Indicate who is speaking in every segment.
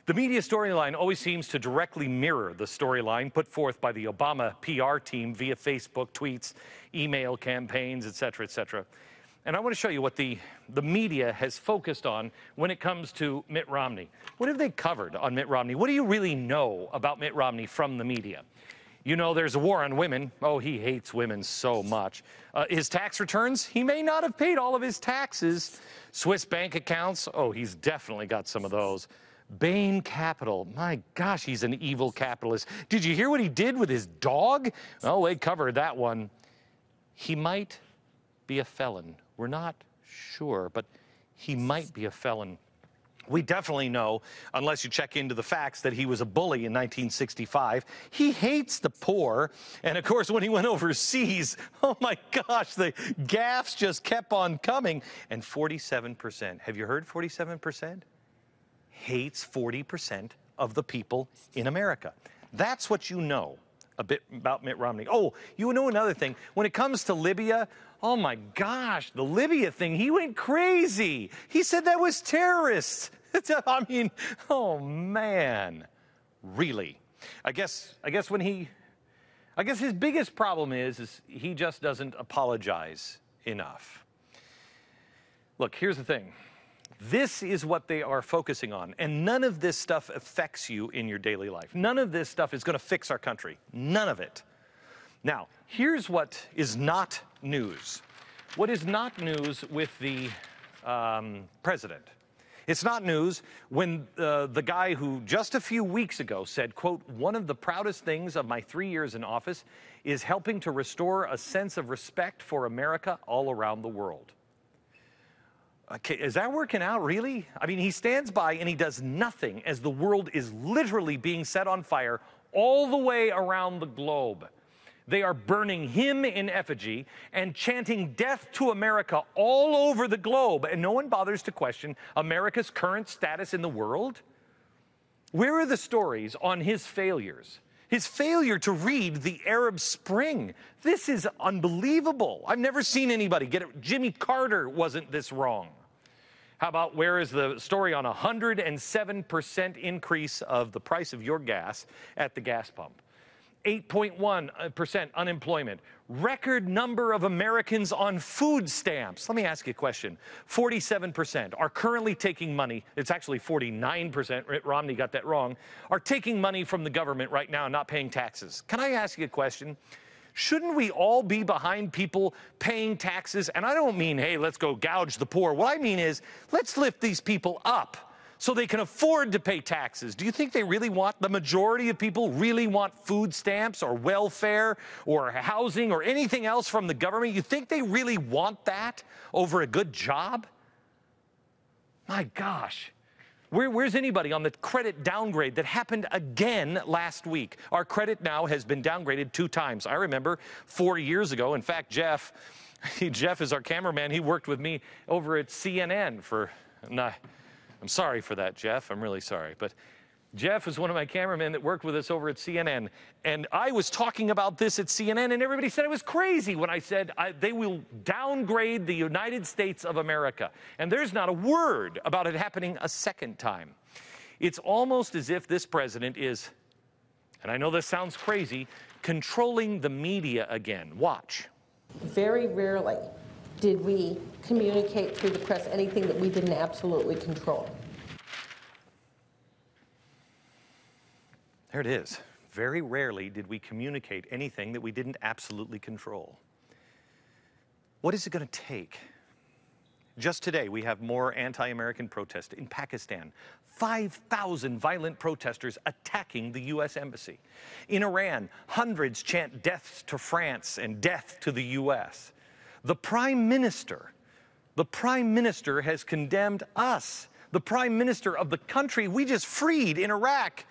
Speaker 1: The media storyline always seems to directly mirror the storyline put forth by the Obama PR team via Facebook, tweets, email campaigns, et cetera, et cetera. And I want to show you what the media has focused on when it comes to Mitt Romney. What have they covered on Mitt Romney? What do you really know about Mitt Romney from the media? You know, there's a war on women. Oh, he hates women so much. His tax returns, he may not have paid all of his taxes. Swiss bank accounts, oh, he's definitely got some of those. Bain Capital, my gosh, he's an evil capitalist. Did you hear what he did with his dog? Oh, they covered that one. He might be a felon. We're not sure, but he might be a felon. We definitely know, unless you check into the facts, that he was a bully in 1965. He hates the poor. And of course, when he went overseas, oh my gosh, the gaffes just kept on coming. And 47%, have you heard 47%? Hates 40% of the people in America. That's what you know a bit about Mitt Romney. Oh, you know another thing. When it comes to Libya, oh my gosh, the Libya thing, he went crazy. He said that was terrorists. I mean, oh man, really? I guess his biggest problem is he just doesn't apologize enough. Look, here's the thing. This is what they are focusing on, and none of this stuff affects you in your daily life. None of this stuff is going to fix our country. None of it. Now, here's what is not news. What is not news with the president? It's not news when the guy who just a few weeks ago said, quote, "One of the proudest things of my 3 years in office is helping to restore a sense of respect for America all around the world." Okay, is that working out, really? I mean, he stands by and he does nothing as the world is literally being set on fire all the way around the globe. They are burning him in effigy and chanting death to America all over the globe, and no one bothers to question America's current status in the world. Where are the stories on his failures? His failure to read the Arab Spring. This is unbelievable. I've never seen anybody get it. Jimmy Carter wasn't this wrong. How about where is the story on 107% increase of the price of your gas at the gas pump? 8.1% unemployment. Record number of Americans on food stamps. Let me ask you a question. 47% are currently taking money. It's actually 49%. Romney got that wrong. Are taking money from the government right now and not paying taxes. Can I ask you a question? Shouldn't we all be behind people paying taxes? And I don't mean, hey, let's go gouge the poor. What I mean is, let's lift these people up so they can afford to pay taxes. Do you think they really want, the majority of people really want food stamps or welfare or housing or anything else from the government? You think they really want that over a good job? My gosh. Where's anybody on the credit downgrade that happened again last week? Our credit now has been downgraded 2 times. I remember 4 years ago. In fact, Jeff is our cameraman. He worked with me over at CNN for... I'm sorry for that, Jeff. I'm really sorry. But Jeff is one of my cameramen that worked with us over at CNN. And I was talking about this at CNN, and everybody said it was crazy when I said they will downgrade the United States of America. And there's not a word about it happening a second time. It's almost as if this president is, and I know this sounds crazy, controlling the media again. Watch.
Speaker 2: Very rarely did we communicate through the press anything that we didn't absolutely control.
Speaker 1: There it is. Very rarely did we communicate anything that we didn't absolutely control. What is it going to take? Just today, we have more anti-American protests in Pakistan. 5,000 violent protesters attacking the U.S. Embassy. In Iran, hundreds chant death to France and death to the U.S. The Prime Minister has condemned us, the Prime Minister of the country we just freed in Iraq,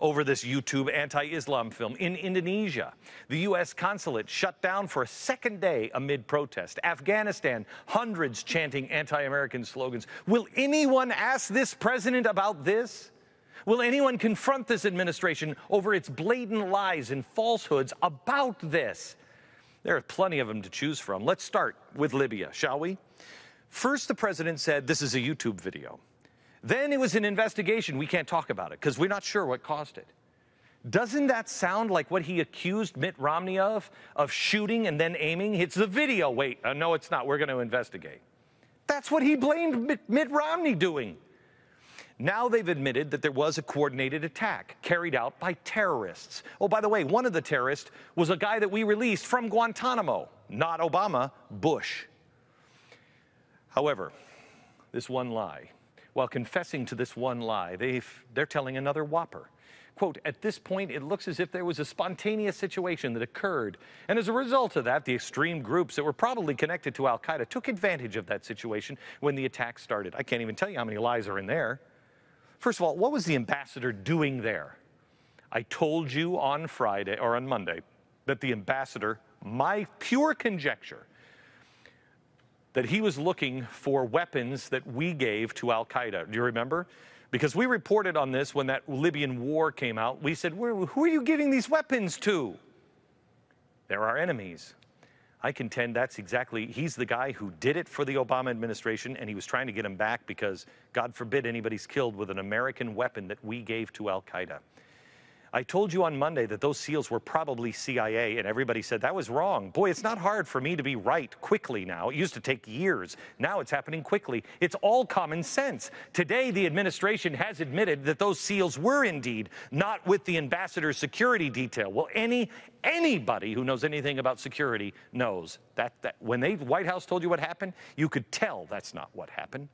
Speaker 1: over this YouTube anti-Islam film. In Indonesia, the U.S. consulate shut down for a second day amid protest. Afghanistan, hundreds chanting anti-American slogans. Will anyone ask this president about this? Will anyone confront this administration over its blatant lies and falsehoods about this? There are plenty of them to choose from. Let's start with Libya, shall we? First, the president said this is a YouTube video. Then it was an investigation. We can't talk about it because we're not sure what caused it. Doesn't that sound like what he accused Mitt Romney of shooting and then aiming? It's the video. Wait, no, it's not. We're going to investigate. That's what he blamed Mitt Romney doing. Now they've admitted that there was a coordinated attack carried out by terrorists. Oh, by the way, one of the terrorists was a guy that we released from Guantanamo. Not Obama, Bush. However, this one lie, while confessing to this one lie, they're telling another whopper. Quote, at this point, it looks as if there was a spontaneous situation that occurred. And as a result of that, the extreme groups that were probably connected to al-Qaeda took advantage of that situation when the attack started. I can't even tell you how many lies are in there. First of all, what was the ambassador doing there? I told you on Friday or on Monday that the ambassador, my pure conjecture, that he was looking for weapons that we gave to al-Qaeda. Do you remember? Because we reported on this when that Libyan war came out. We said, who are you giving these weapons to? They're our enemies. I contend he's the guy who did it for the Obama administration, and he was trying to get him back because, God forbid, anybody's killed with an American weapon that we gave to al-Qaeda. I told you on Monday that those SEALs were probably CIA, and everybody said that was wrong. Boy, it's not hard for me to be right quickly now. It used to take years. Now it's happening quickly. It's all common sense. Today, the administration has admitted that those SEALs were indeed not with the ambassador's security detail. Well, anybody who knows anything about security knows that when the White House told you what happened, you could tell that's not what happened.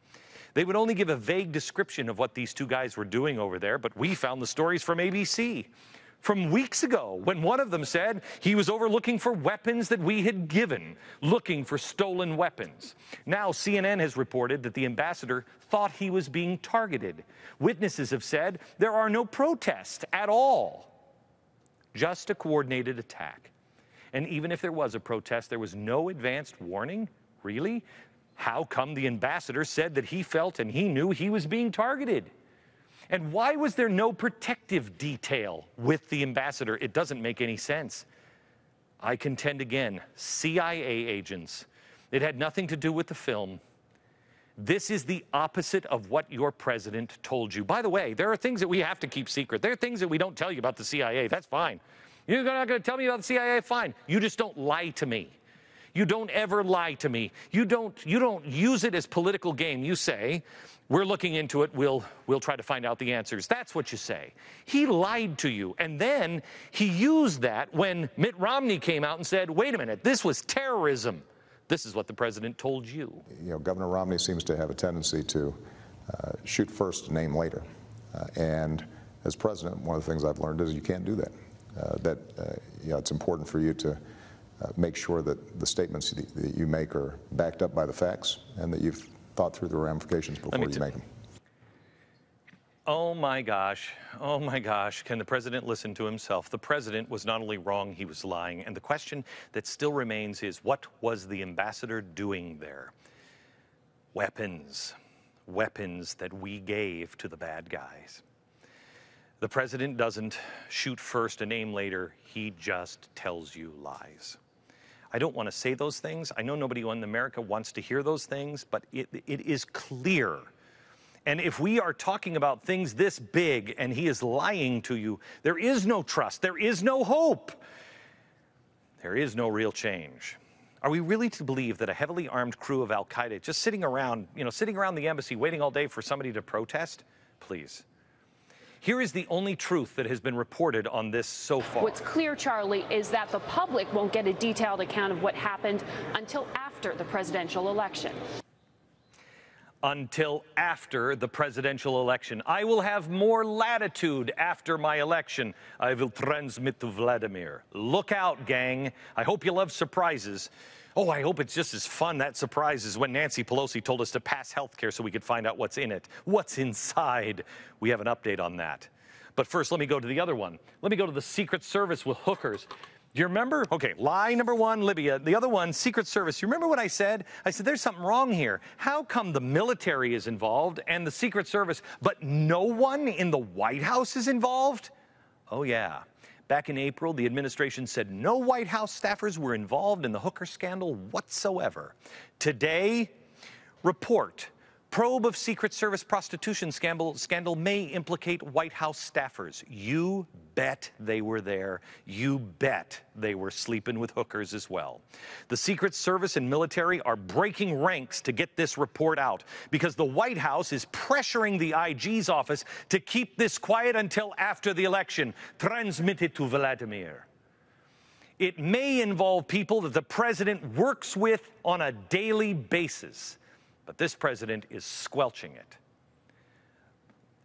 Speaker 1: They would only give a vague description of what these two guys were doing over there, but we found the stories from ABC from weeks ago when one of them said he was over looking for weapons that we had given, looking for stolen weapons. Now CNN has reported that the ambassador thought he was being targeted. Witnesses have said there are no protests at all, just a coordinated attack. And even if there was a protest, there was no advanced warning? Really? How come the ambassador said that he felt and he knew he was being targeted? And why was there no protective detail with the ambassador? It doesn't make any sense. I contend again, CIA agents. It had nothing to do with the film. This is the opposite of what your president told you. By the way, there are things that we have to keep secret. There are things that we don't tell you about the CIA. That's fine. You're not going to tell me about the CIA? Fine. You just don't lie to me. You don't ever lie to me. You don't use it as political game. You say, we're looking into it, we'll try to find out the answers. That's what you say. He lied to you. And then he used that when Mitt Romney came out and said, wait a minute, this was terrorism. This is what the president told you.
Speaker 3: You know, Governor Romney seems to have a tendency to shoot first, name later. And as president, one of the things I've learned is you can't do that. You know, it's important for you to make sure that the statements that you make are backed up by the facts and that you've thought through the ramifications before you make them.
Speaker 1: Oh my gosh, can the president listen to himself? The president was not only wrong, he was lying. And the question that still remains is, what was the ambassador doing there? Weapons that we gave to the bad guys. The president doesn't shoot first and aim later, he just tells you lies. I don't want to say those things. I know nobody in America wants to hear those things, but it is clear. And if we are talking about things this big and he is lying to you, there is no trust, there is no hope, there is no real change. Are we really to believe that a heavily armed crew of al-Qaeda just sitting around the embassy waiting all day for somebody to protest? Please. Here is the only truth that has been reported on this so far.
Speaker 4: What's clear, Charlie, is that the public won't get a detailed account of what happened until after the presidential election.
Speaker 1: Until after the presidential election. I will have more latitude after my election. I will transmit to Vladimir. Look out, gang. I hope you love surprises. Oh, I hope it's just as fun, that surprise, as when Nancy Pelosi told us to pass health care so we could find out what's in it. What's inside? We have an update on that. But first, let me go to the other one. Let me go to the Secret Service with hookers. Do you remember? Okay, lie number one, Libya. The other one, Secret Service. You remember what I said? I said, there's something wrong here. How come the military is involved and the Secret Service, but no one in the White House is involved? Oh, yeah. Back in April, the administration said no White House staffers were involved in the hooker scandal whatsoever. Today, report Probe of Secret Service prostitution scandal may implicate White House staffers. You bet they were there. You bet they were sleeping with hookers as well. The Secret Service and military are breaking ranks to get this report out because the White House is pressuring the IG's office to keep this quiet until after the election. Transmit it to Vladimir. It may involve people that the president works with on a daily basis. But this president is squelching it.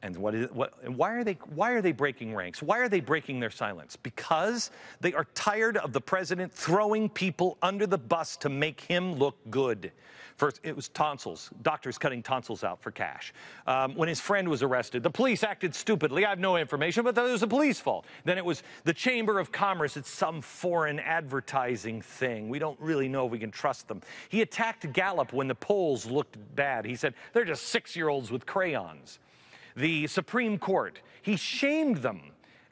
Speaker 1: And why are they breaking ranks? Why are they breaking their silence? Because they are tired of the president throwing people under the bus to make him look good. First, it was tonsils, doctors cutting tonsils out for cash. When his friend was arrested, the police acted stupidly. I have no information, but that was the police fault. Then it was the Chamber of Commerce. It's some foreign advertising thing. We don't really know if we can trust them. He attacked Gallup when the polls looked bad. He said, they're just 6-year-olds with crayons. The Supreme Court, he shamed them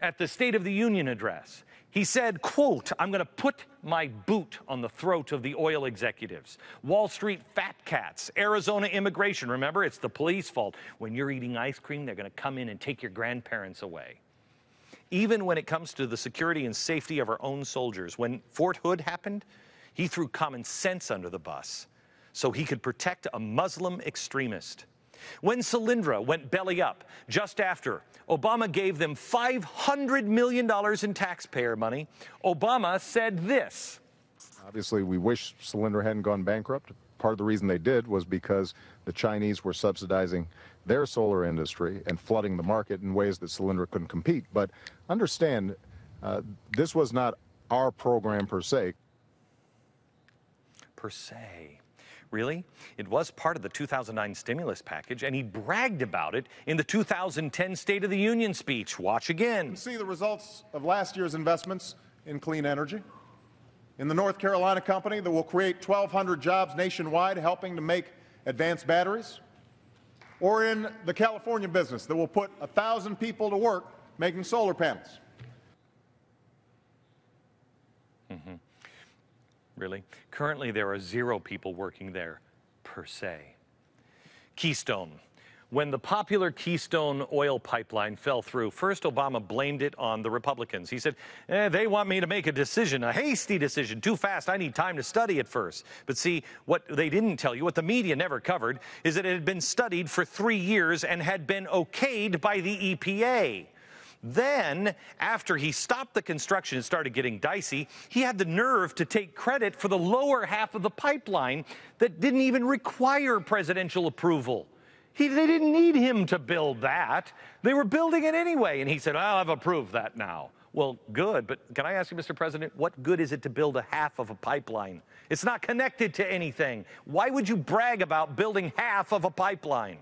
Speaker 1: at the State of the Union address. He said, quote, I'm going to put my boot on the throat of the oil executives. Wall Street fat cats, Arizona immigration. Remember, it's the police fault. When you're eating ice cream, they're going to come in and take your grandparents away. Even when it comes to the security and safety of our own soldiers, when Fort Hood happened, he threw common sense under the bus so he could protect a Muslim extremist. When Solyndra went belly up, just after, Obama gave them $500 million in taxpayer money. Obama said this.
Speaker 5: Obviously, we wish Solyndra hadn't gone bankrupt. Part of the reason they did was because the Chinese were subsidizing their solar industry and flooding the market in ways that Solyndra couldn't compete. But understand, this was not our program per se.
Speaker 1: Per se. Really? It was part of the 2009 stimulus package, and he bragged about it in the 2010 State of the Union speech. Watch again.
Speaker 6: See the results of last year's investments in clean energy. In the North Carolina company that will create 1,200 jobs nationwide helping to make advanced batteries. Or in the California business that will put 1,000 people to work making solar panels.
Speaker 1: Mm-hmm. Really? Currently, there are 0 people working there, per se. Keystone. When the popular Keystone oil pipeline fell through, first Obama blamed it on the Republicans. He said, they want me to make a decision, a hasty decision, too fast. I need time to study it first. But see, what they didn't tell you, what the media never covered, is that it had been studied for 3 years and had been okayed by the EPA. Then, after he stopped the construction and started getting dicey, he had the nerve to take credit for the lower half of the pipeline that didn't even require presidential approval. They didn't need him to build that. They were building it anyway. And he said, well, I've approved that now. Well, good. But can I ask you, Mr. President, what good is it to build a half of a pipeline? It's not connected to anything. Why would you brag about building half of a pipeline?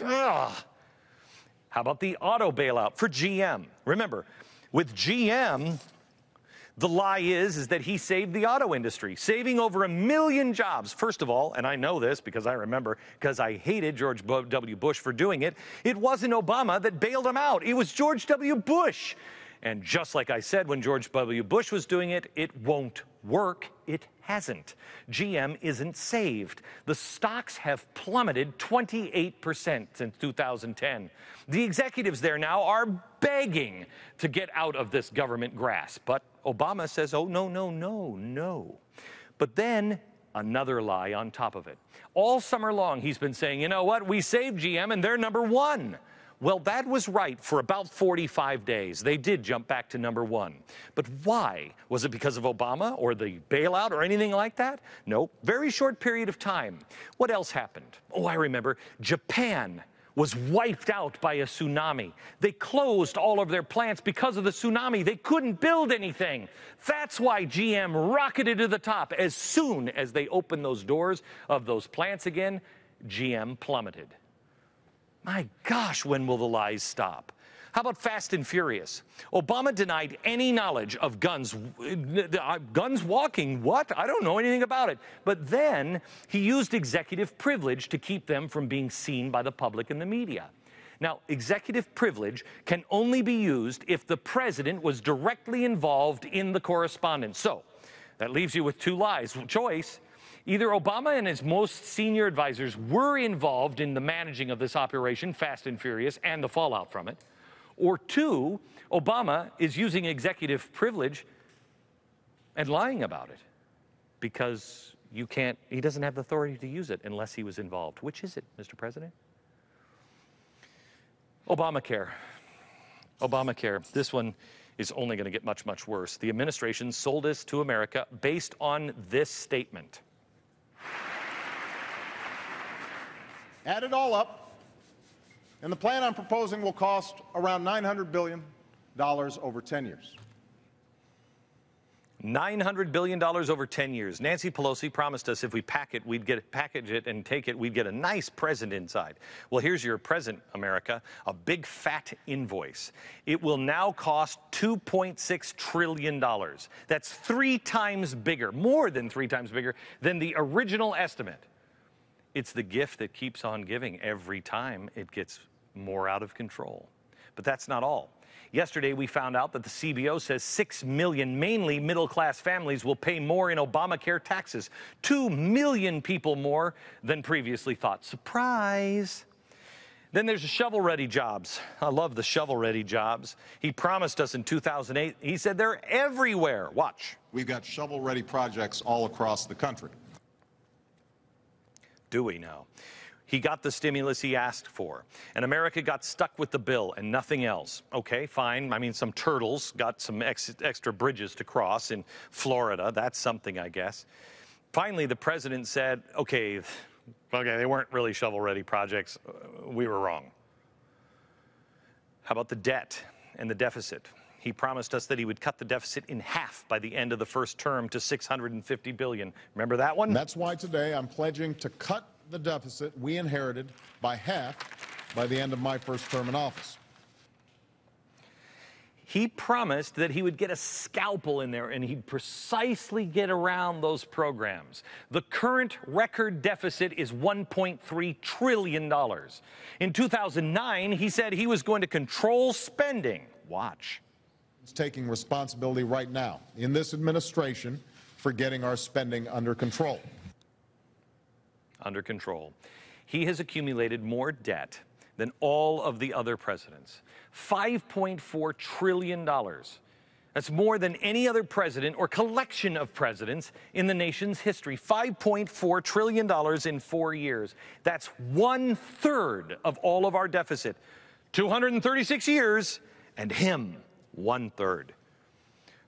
Speaker 1: Ugh. How about the auto bailout for GM? Remember, with GM, the lie is that he saved the auto industry, saving over 1 million jobs. First of all, and I know this because I remember, because I hated George W. Bush for doing it, it wasn't Obama that bailed him out. It was George W. Bush. And just like I said when George W. Bush was doing it, it won't work. It hasn't. GM isn't saved. The stocks have plummeted 28% since 2010. The executives there now are begging to get out of this government grasp. But Obama says, oh, no, no, no, no. But then another lie on top of it. All summer long, he's been saying, you know what, we saved GM and they're #1. Well, that was right for about 45 days. They did jump back to #1. But why? Was it because of Obama or the bailout or anything like that? No, very short period of time. What else happened? Oh, I remember. Japan was wiped out by a tsunami. They closed all of their plants because of the tsunami. They couldn't build anything. That's why GM rocketed to the top. As soon as they opened those doors of those plants again, GM plummeted. My gosh, when will the lies stop? How about Fast and Furious? Obama denied any knowledge of guns. Guns walking? What? I don't know anything about it. But then he used executive privilege to keep them from being seen by the public and the media. Now, executive privilege can only be used if the president was directly involved in the correspondence. So that leaves you with 2 lies. Choice. Either Obama and his most senior advisors were involved in the managing of this operation, Fast and Furious, and the fallout from it, or two, Obama is using executive privilege and lying about it because he doesn't have the authority to use it unless he was involved. Which is it, Mr. President? Obamacare. This one is only going to get much, much worse. The administration sold this to America based on this statement.
Speaker 6: Add it all up, and the plan I'm proposing will cost around $900 billion over 10 years.
Speaker 1: $900 billion over 10 years. Nancy Pelosi promised us if we package it and take it, we'd get a nice present inside. Well, here's your present, America, a big fat invoice. It will now cost $2.6 trillion. That's 3 times bigger, more than 3 times bigger than the original estimate. It's the gift that keeps on giving every time it gets more out of control. But that's not all. Yesterday, we found out that the CBO says 6 million, mainly middle-class families, will pay more in Obamacare taxes. 2 million people more than previously thought. Surprise! Then there's the shovel-ready jobs. I love the shovel-ready jobs. He promised us in 2008. He said they're everywhere. Watch.
Speaker 6: We've got shovel-ready projects all across the country.
Speaker 1: Do we now? He got the stimulus he asked for, and America got stuck with the bill and nothing else. Okay, fine. I mean, some turtles got some extra bridges to cross in Florida. That's something, I guess. Finally, the president said, okay, they weren't really shovel-ready projects. We were wrong. How about the debt and the deficit? He promised us that he would cut the deficit in half by the end of the first term to $650 billion. Remember that one?
Speaker 6: That's why today I'm pledging to cut the deficit we inherited by half by the end of my first term in office.
Speaker 1: He promised that he would get a scalpel in there and he'd precisely get around those programs. The current record deficit is $1.3 trillion. In 2009, he said he was going to control spending. Watch.
Speaker 6: He's taking responsibility right now in this administration for getting our spending under control.
Speaker 1: Under control. He has accumulated more debt than all of the other presidents. $5.4 trillion. That's more than any other president or collection of presidents in the nation's history. $5.4 trillion in 4 years. That's 1/3 of all of our deficit. 236 years, and him, 1/3.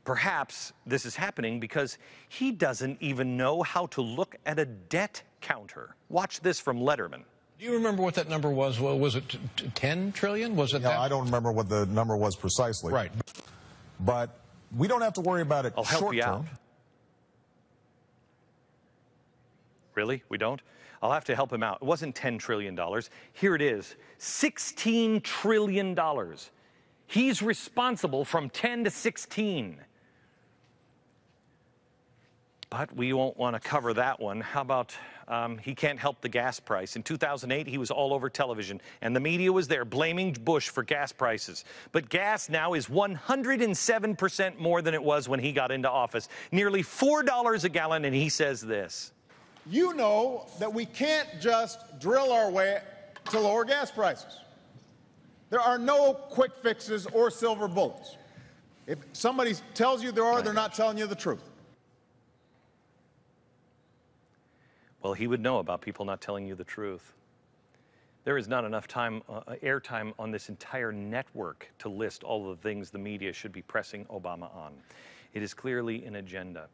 Speaker 1: Perhaps this is happening because he doesn't even know how to look at a debt counter. Watch this from Letterman.
Speaker 7: Do you remember what that number was? Well, was it 10 trillion? Was it that?
Speaker 8: I don't remember what the number was precisely.
Speaker 7: Right.
Speaker 8: But we don't have to worry about it
Speaker 1: I'll help you
Speaker 8: short-term.
Speaker 1: out. Really? We don't? I'll have to help him out. It wasn't $10 trillion. Here it is, $16 trillion. He's responsible from 10 to 16. But we won't want to cover that one. How about he can't help the gas price? In 2008, he was all over television, and the media was there blaming Bush for gas prices. But gas now is 107% more than it was when he got into office. Nearly $4 a gallon, and he says this.
Speaker 6: You know that we can't just drill our way to lower gas prices. There are no quick fixes or silver bullets. If somebody tells you there are, they're not telling you the truth.
Speaker 1: Well, he would know about people not telling you the truth. There is not enough time, airtime on this entire network to list all of the things the media should be pressing Obama on. It is clearly an agenda.